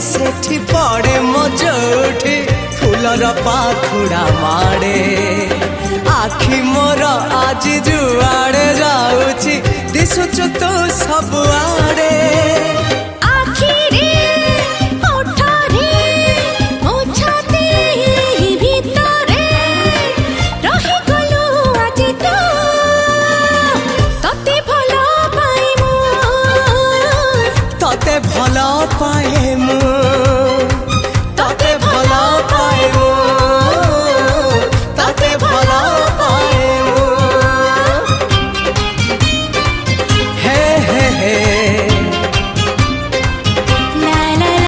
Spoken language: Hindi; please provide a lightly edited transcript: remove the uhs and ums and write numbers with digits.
सेठी पड़े मो जोठी फूलर पाखुड़ा माड़े आखि मोर आज जुआड़े जाऊची दिशुचु तू सबुआड़े